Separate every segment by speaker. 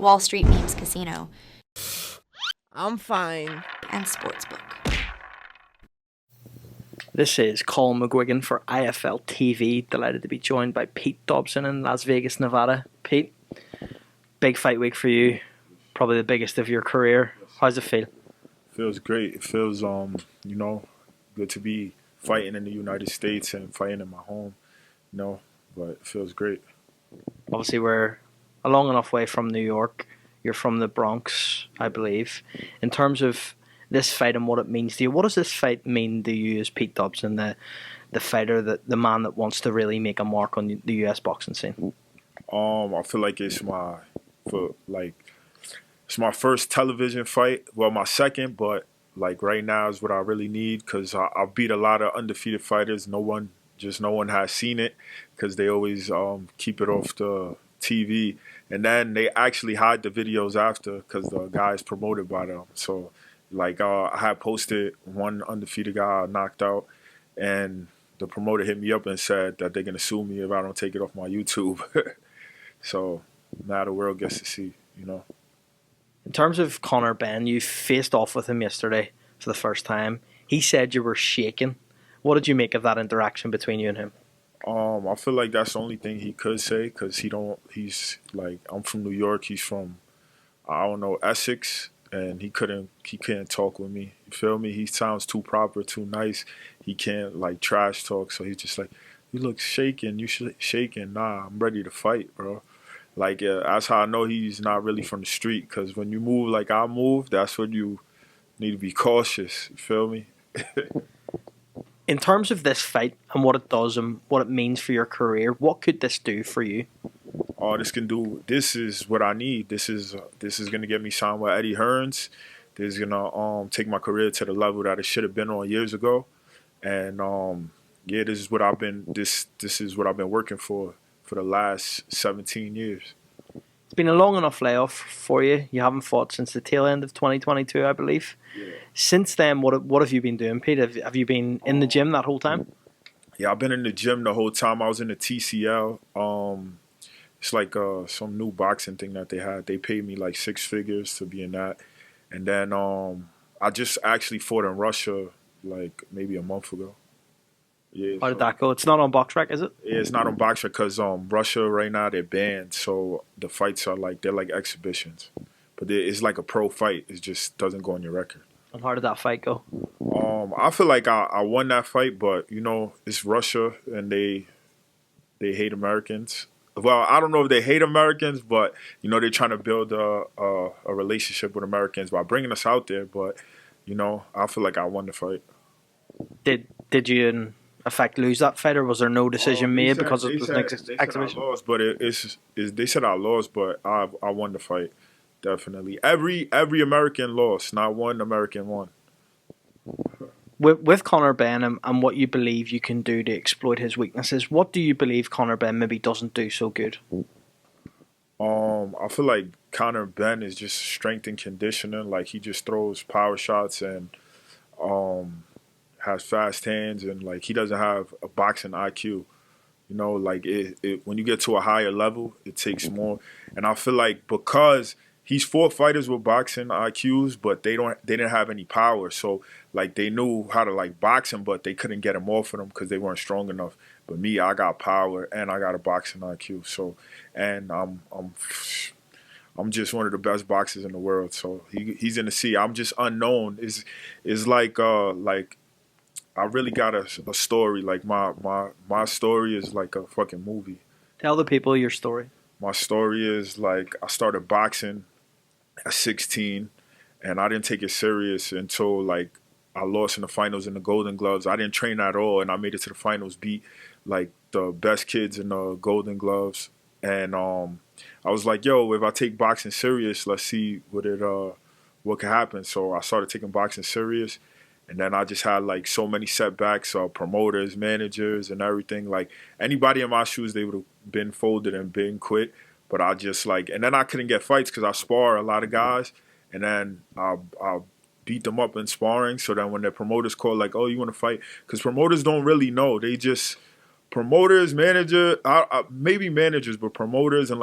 Speaker 1: Wall Street Memes Casino,
Speaker 2: I'm fine.
Speaker 1: and Sportsbook.
Speaker 3: This is Colin McGuigan for IFL TV. Delighted to be joined by Pete Dobson in Las Vegas, Nevada. Pete, big fight week for you. Probably the biggest of your career. How's it feel?
Speaker 4: Feels great. It feels good to be fighting in the United States and fighting in my home, but it feels great.
Speaker 3: Obviously, we're a long enough way from New York. You're from the Bronx, I believe. In terms of this fight and what it means to you, what does this fight mean to you as Pete Dobson, the fighter, the man that wants to really make a mark on the US boxing scene?
Speaker 4: I feel like it's my first television fight. Well, my second, but like right now is what I really need because I beat a lot of undefeated fighters. No one has seen it because they always keep it off the TV, and then they actually hide the videos after because the guy is promoted by them. So, I had posted one undefeated guy I knocked out, and the promoter hit me up and said that they're gonna sue me if I don't take it off my YouTube. So now the world gets to see,
Speaker 3: In terms of Conor Benn, you faced off with him yesterday for the first time. He said you were shaking. What did you make of that interaction between you and him?
Speaker 4: I feel like that's the only thing he could say because I'm from New York. He's from, I don't know, Essex, and he can't talk with me. You feel me? He sounds too proper, too nice. He can't trash talk. So he's just like, you look shaking. You should shaking. Nah, I'm ready to fight, bro. That's how I know he's not really from the street. Because when you move like I move, that's when you need to be cautious. You feel me?
Speaker 3: In terms of this fight and what it does and what it means for your career, what could this do for you?
Speaker 4: This is what I need. This is gonna get me signed with Eddie Hearns. This is gonna take my career to the level that it should have been on years ago. And this is what I've been working for the last 17 years.
Speaker 3: It's been a long enough layoff for you. You haven't fought since the tail end of 2022, I believe.
Speaker 4: Yeah.
Speaker 3: Since then, what have you been doing, Pete? Have you been in the gym that whole time?
Speaker 4: Yeah, I've been in the gym the whole time. I was in the TCL. It's some new boxing thing that they had. They paid me like 6 figures to be in that. And then I just actually fought in Russia maybe a month ago. Yeah,
Speaker 3: How did that go? It's not on BoxRec, is it?
Speaker 4: Yeah, it's not on BoxRec because Russia right now they're banned, so the fights are they're like exhibitions, but it's like a pro fight. It just doesn't go on your record.
Speaker 3: And how did that fight go?
Speaker 4: I feel like I won that fight, but it's Russia and they hate Americans. Well, I don't know if they hate Americans, but they're trying to build a relationship with Americans by bringing us out there. But I feel like I won the fight.
Speaker 3: Did you in effect lose that fight, or was there no decision made because it was an exhibition?
Speaker 4: I lost, but they said I lost, but I won the fight. Definitely, every American lost, not one American won.
Speaker 3: With Conor Benn and what you believe you can do to exploit his weaknesses, what do you believe Conor Benn maybe doesn't do so good?
Speaker 4: I feel like Conor Benn is just strength and conditioning. He just throws power shots and has fast hands, and he doesn't have a boxing IQ. When you get to a higher level, it takes more. And I feel like because he's fought fighters with boxing IQs, but they didn't have any power. So they knew how to box him, but they couldn't get him off of them because they weren't strong enough. But me, I got power and I got a boxing IQ. So, and I'm just one of the best boxers in the world. So he's in the sea. I'm just unknown. Is I really got a story. My story is like a fucking movie.
Speaker 3: Tell the people your story.
Speaker 4: My story is I started boxing at 16, and I didn't take it serious until I lost in the finals in the Golden Gloves. I didn't train at all, and I made it to the finals, beat the best kids in the Golden Gloves, and I was like, yo, if I take boxing serious, let's see what could happen. So I started taking boxing serious. And then I just had so many setbacks, promoters, managers, and everything. Anybody in my shoes, they would have been folded and been quit. But I just and then I couldn't get fights because I spar a lot of guys, and then I beat them up in sparring. So then when their promoters call oh, you want to fight? Because promoters don't really know. They just promoters, manager, maybe managers, but promoters and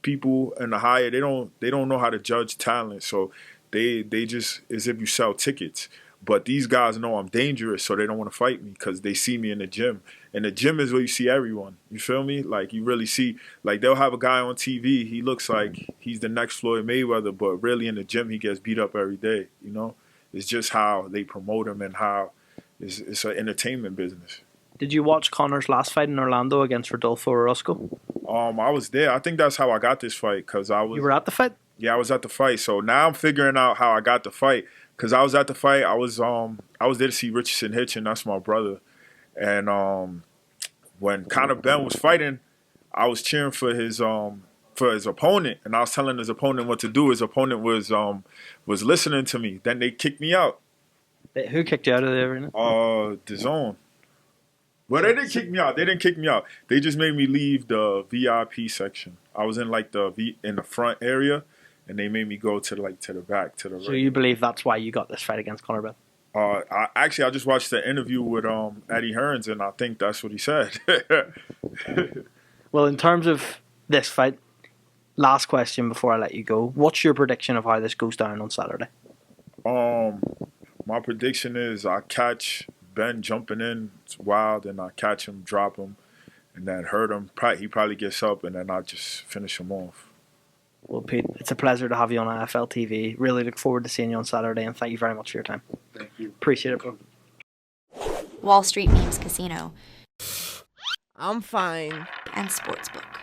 Speaker 4: people in the higher, they don't know how to judge talent. So they just, as if you sell tickets. But these guys know I'm dangerous, so they don't want to fight me because they see me in the gym. And the gym is where you see everyone. You feel me? Like, you really see, like, they'll have a guy on TV. He looks like he's the next Floyd Mayweather, but really in the gym, he gets beat up every day, you know? It's just how they promote him and how it's an entertainment business.
Speaker 3: Did you watch Conor's last fight in Orlando against Rodolfo Orozco?
Speaker 4: I was there. I think that's how I got this fight because I was.
Speaker 3: You were at the fight?
Speaker 4: Yeah, I was at the fight. So now I'm figuring out how I got the fight. Cause I was at the fight, I was there to see Richardson Hitchin, that's my brother, and when Conor Benn was fighting, I was cheering for his opponent, and I was telling his opponent what to do. His opponent was listening to me. Then they kicked me out.
Speaker 3: Who kicked you out of the arena?
Speaker 4: The Zone. Well, they didn't kick me out. They didn't kick me out. They just made me leave the VIP section. I was in like in the front area. And they made me go to the back, to the right.
Speaker 3: So you believe that's why you got this fight against Conor Benn?
Speaker 4: I just watched the interview with Eddie Hearns, and I think that's what he said.
Speaker 3: Well, in terms of this fight, last question before I let you go. What's your prediction of how this goes down on Saturday?
Speaker 4: My prediction is I catch Ben jumping in, it's wild, and I catch him, drop him, and then hurt him. He probably gets up, and then I just finish him off.
Speaker 3: Well, Pete, it's a pleasure to have you on AFL TV. Really look forward to seeing you on Saturday, and thank you very much for your time.
Speaker 4: Thank you.
Speaker 3: Appreciate it, bro.
Speaker 1: Wall Street Memes Casino
Speaker 2: I'm fine.
Speaker 1: and Sportsbook.